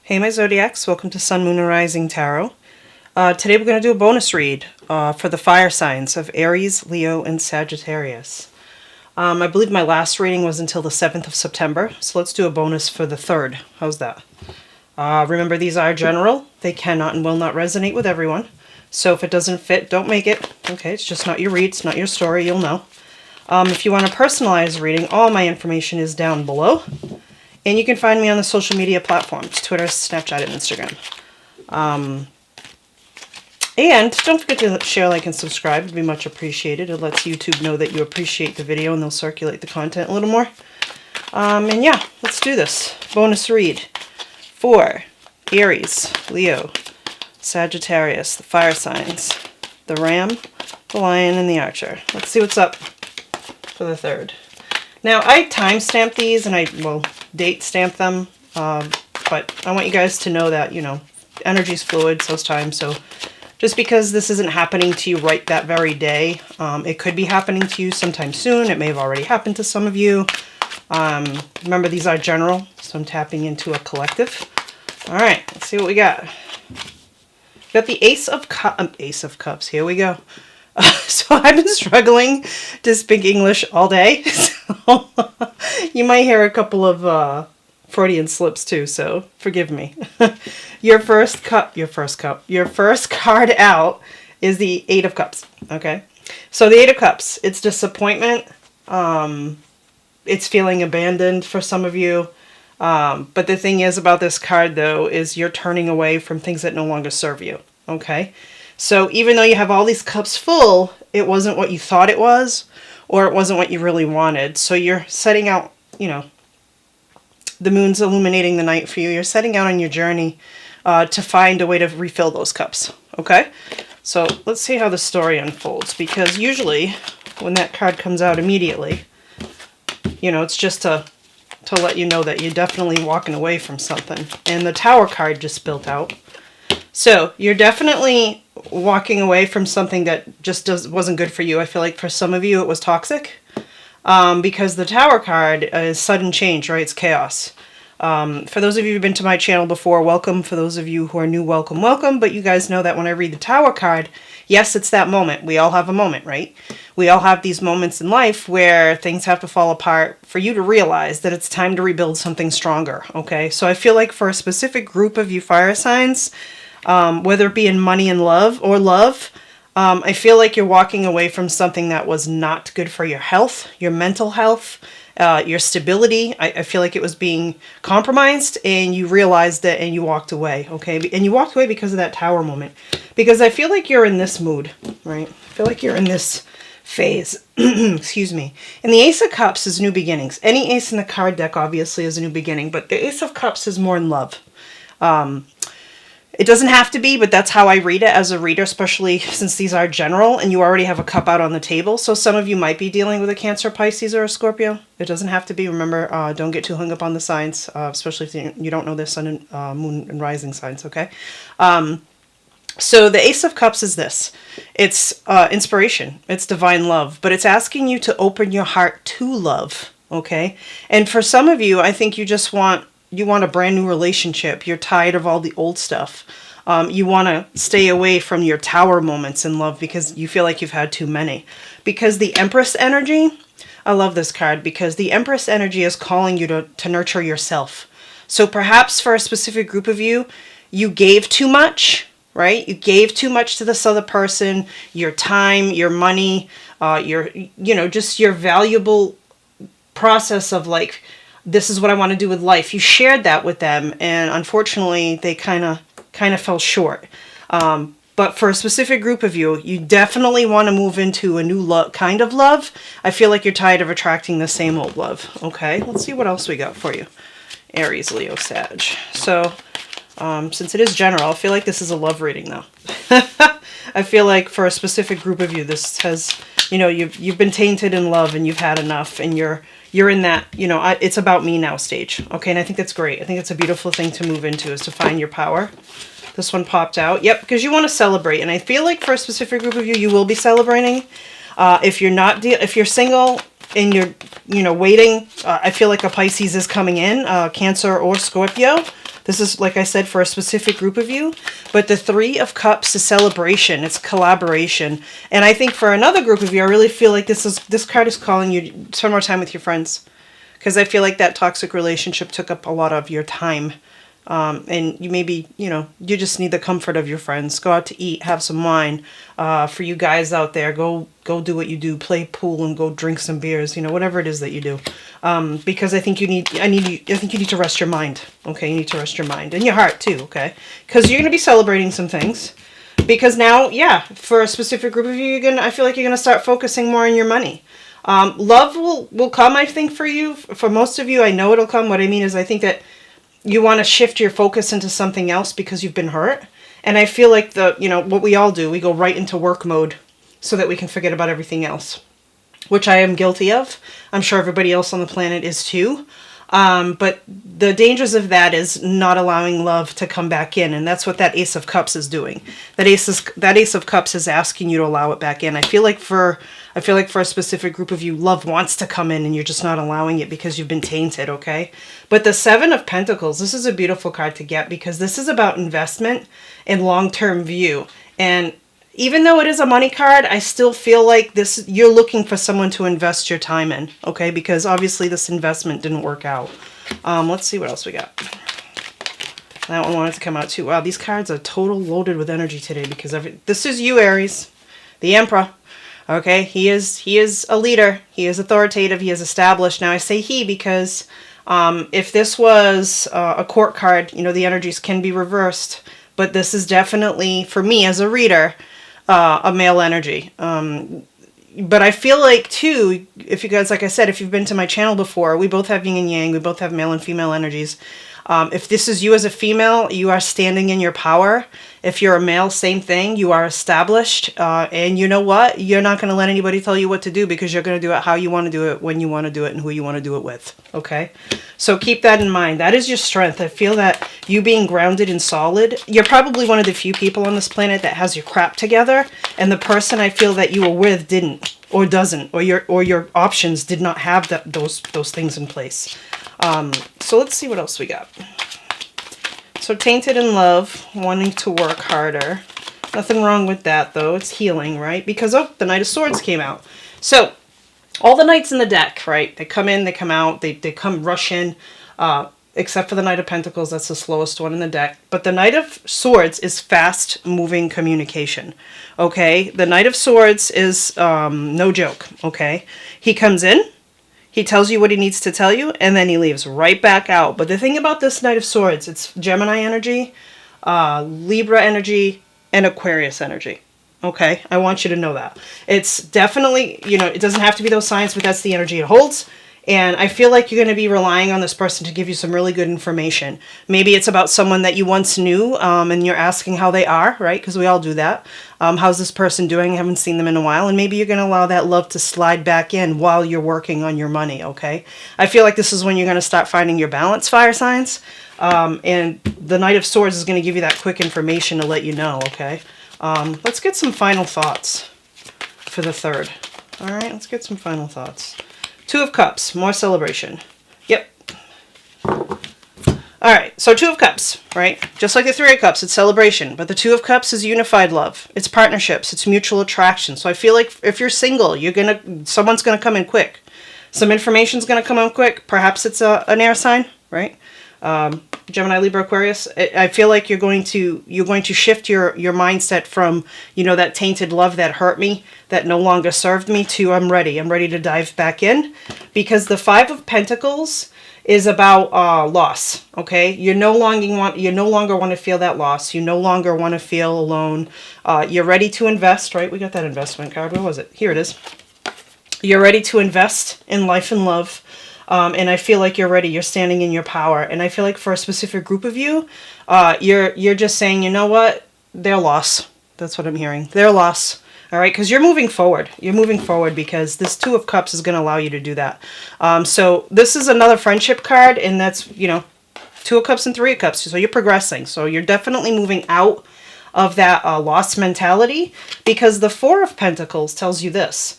Hey my Zodiacs, welcome to Sun, Moon, and Rising Tarot. Today we're going to do a bonus read for the fire signs of Aries, Leo, and Sagittarius. I believe my last reading was until the 7th of September, so let's do a bonus for the 3rd. How's that? Remember, these are general. They cannot and will not resonate with everyone. So if it doesn't fit, don't make it. Okay, it's just not your read, it's not your story, you'll know. If you want a personalized reading, all my information is down below. And you can find me on the social media platforms, Twitter, Snapchat, and Instagram. And don't forget to share, like, and subscribe. It would be much appreciated. It lets YouTube know that you appreciate the video and they'll circulate the content a little more. And yeah, let's do this. Bonus read for Aries, Leo, Sagittarius, the fire signs, the ram, the lion, and the archer. Let's see what's up for the 3rd. Now, I timestamp these and date stamp them, but I want you guys to know that, energy's fluid, so's time. So just because this isn't happening to you right that very day, it could be happening to you sometime soon. It may have already happened to some of you. Remember, these are general, so I'm tapping into a collective. All right, let's see what we got. Got the Ace of Cups. Here we go. So I've been struggling to speak English all day, so you might hear a couple of Freudian slips too, so forgive me. Your first card out is the 8 of Cups, okay? So the 8 of Cups, it's disappointment, it's feeling abandoned for some of you, but the thing is about this card, though, is you're turning away from things that no longer serve you, okay? So even though you have all these cups full, it wasn't what you thought it was, or it wasn't what you really wanted. So you're setting out, the moon's illuminating the night for you. You're setting out on your journey to find a way to refill those cups, okay? So let's see how the story unfolds, because usually when that card comes out immediately, it's just to let you know that you're definitely walking away from something. And the Tower card just spilled out. So you're definitely walking away from something that just wasn't good for you. I feel like for some of you it was toxic, because the Tower card is sudden change, right? It's chaos. For those of you who've been to my channel before, welcome. For those of you who are new, welcome, welcome. But you guys know that when I read the Tower card, yes, it's that moment. We all have a moment, right? We all have these moments in life where things have to fall apart for you to realize that it's time to rebuild something stronger, okay? So I feel like for a specific group of you fire signs, whether it be in money and love, I feel like you're walking away from something that was not good for your health, your mental health, your stability. I feel like it was being compromised, and you realized it and you walked away, okay? And you walked away because of that Tower moment. Because I feel like you're in this mood, right? I feel like you're in this phase. Excuse me. And the Ace of Cups is new beginnings. Any ace in the card deck obviously is a new beginning, but the Ace of Cups is more in love. It doesn't have to be, but that's how I read it as a reader, especially since these are general and you already have a cup out on the table. So some of you might be dealing with a Cancer, Pisces, or a Scorpio. It doesn't have to be. Remember, don't get too hung up on the signs, especially if you don't know their sun and moon and rising signs, okay? So the Ace of Cups is this. It's inspiration. It's divine love, but it's asking you to open your heart to love, okay? And for some of you, I think you just want a brand new relationship. You're tired of all the old stuff. You want to stay away from your Tower moments in love because you feel like you've had too many. Because the Empress energy, I love this card, because the Empress energy is calling you to nurture yourself. So perhaps for a specific group of you, you gave too much, right? You gave too much to this other person, your time, your money, just your valuable process of like, this is what I want to do with life. You shared that with them, and unfortunately, they kind of fell short. But for a specific group of you, you definitely want to move into a new kind of love. I feel like you're tired of attracting the same old love. Okay, let's see what else we got for you. Aries, Leo, Sag. So, since it is general, I feel like this is a love reading, though. I feel like for a specific group of you, this has, you've been tainted in love and you've had enough, and you're in that, it's about me now stage. Okay, and I think that's great. I think it's a beautiful thing to move into, is to find your power. This one popped out. Yep, because you want to celebrate. And I feel like for a specific group of you, you will be celebrating. If you're single and you're, waiting, I feel like a Pisces is coming in, Cancer or Scorpio. This is, like I said, for a specific group of you. But the Three of Cups is celebration. It's collaboration. And I think for another group of you, I really feel like this card is calling you to spend more time with your friends. Because I feel like that toxic relationship took up a lot of your time. And you maybe, you just need the comfort of your friends. Go out to eat, have some wine. For you guys out there, go do what you do. Play pool and go drink some beers. Whatever it is that you do. Because I think you need to rest your mind. Okay, you need to rest your mind and your heart too. Okay, because you're gonna be celebrating some things. Because now, yeah, for a specific group of you, I feel like you're gonna start focusing more on your money. Love will come, I think, for you. For most of you, I know it'll come. What I mean is, I think that you want to shift your focus into something else because you've been hurt. And I feel like what we all do, we go right into work mode so that we can forget about everything else, which I am guilty of. I'm sure everybody else on the planet is too. But the dangers of that is not allowing love to come back in. And that's what that Ace of Cups is doing. That Ace of Cups is asking you to allow it back in. I feel like for a specific group of you, love wants to come in and you're just not allowing it because you've been tainted, okay? But the Seven of Pentacles, this is a beautiful card to get because this is about investment and long-term view. And even though it is a money card, I still feel like you're looking for someone to invest your time in, okay? Because obviously this investment didn't work out. Let's see what else we got. That one wanted to come out too. Wow, these cards are total loaded with energy today because this is you, Aries, the Emperor. Okay, he is a leader. He is authoritative. He is established. Now I say he because if this was a court card, the energies can be reversed. But this is definitely, for me as a reader, a male energy. But I feel like too, if you guys, like I said, if you've been to my channel before, we both have yin and yang. We both have male and female energies. If this is you as a female, you are standing in your power. If you're a male, same thing. You are established. And you know what? You're not going to let anybody tell you what to do because you're going to do it how you want to do it, when you want to do it, and who you want to do it with. Okay? So keep that in mind. That is your strength. I feel that you being grounded and solid, you're probably one of the few people on this planet that has your crap together. And the person I feel that you were with didn't, or doesn't, or your options did not have those things in place. So let's see what else we got. So tainted in love, wanting to work harder. Nothing wrong with that though. It's healing, right? Because the Knight of Swords came out. So all the knights in the deck, right? They come in, they come out, they come rush in, except for the Knight of Pentacles. That's the slowest one in the deck. But the Knight of Swords is fast moving communication. Okay, the Knight of Swords is no joke. Okay, he comes in. He tells you what he needs to tell you, and then he leaves right back out. But the thing about this Knight of Swords, it's Gemini energy, Libra energy, and Aquarius energy. Okay? I want you to know that. It's definitely, it doesn't have to be those signs, but that's the energy it holds. And I feel like you're going to be relying on this person to give you some really good information. Maybe it's about someone that you once knew, and you're asking how they are, right? Because we all do that. How's this person doing? I haven't seen them in a while. And maybe you're going to allow that love to slide back in while you're working on your money, okay? I feel like this is when you're going to start finding your balance, fire signs. And the Knight of Swords is going to give you that quick information to let you know, okay? Let's get some final thoughts for the third. All right, let's get some final thoughts. Two of Cups, more celebration. Yep. All right, so Two of Cups, right? Just like the Three of Cups, it's celebration. But the Two of Cups is unified love. It's partnerships. It's mutual attraction. So I feel like if you're single, someone's gonna come in quick. Some information's gonna come in quick. Perhaps it's an air sign, right? Gemini, Libra, Aquarius. I feel like you're going to shift your mindset from, that tainted love that hurt me, that no longer served me, to I'm ready to dive back in. Because the Five of Pentacles is about loss. Okay, you no longer want to feel that loss. You no longer want to feel alone. You're ready to invest, right? We got that investment card. Where was it? Here it is. You're ready to invest in life and love. And I feel like you're ready. You're standing in your power. And I feel like for a specific group of you, you're just saying, you know what? Their loss. That's what I'm hearing. Their loss. All right, because you're moving forward. You're moving forward because this Two of Cups is going to allow you to do that. So this is another friendship card, and that's, Two of Cups and Three of Cups. So you're progressing. So you're definitely moving out of that lost mentality, because the Four of Pentacles tells you this.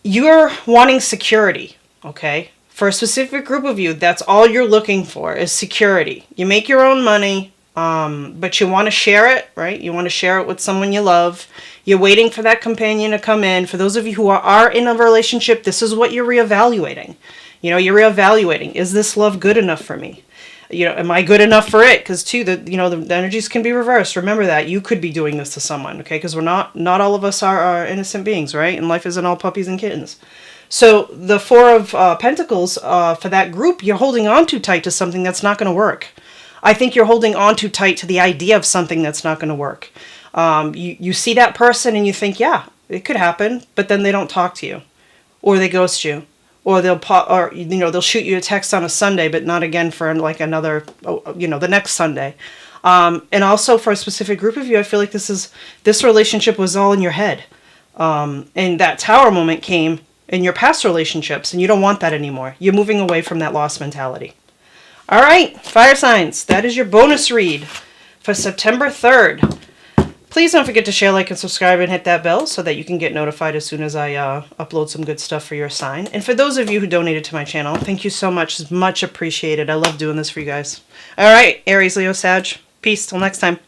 You're wanting security. Okay, For a specific group of you, that's all you're looking for is security. You make your own money, but you want to share it, right? You want to share it with someone you love. You're waiting for that companion to come in. For those of you who are in a relationship, this is what you're reevaluating. You know, you're reevaluating. Is this love good enough for me? You know, am I good enough for it? Because too, the energies can be reversed. Remember that you could be doing this to someone, okay? Because we're not all of us are innocent beings, right? And life isn't all puppies and kittens. So the Four of Pentacles, for that group, you're holding on too tight to something that's not going to work. I think you're holding on too tight to the idea of something that's not going to work. You see that person and you think, yeah, it could happen, but then they don't talk to you, or they ghost you, or they'll shoot you a text on a Sunday, but not again for like another, the next Sunday. And also for a specific group of you, I feel like this relationship was all in your head, and that Tower moment came in your past relationships, and you don't want that anymore. You're moving away from that lost mentality. All right, fire signs. That is your bonus read for September 3rd. Please don't forget to share, like, and subscribe, and hit that bell so that you can get notified as soon as I upload some good stuff for your sign. And for those of you who donated to my channel, thank you so much. It's much appreciated. I love doing this for you guys. All right, Aries, Leo, Sag. Peace. Till next time.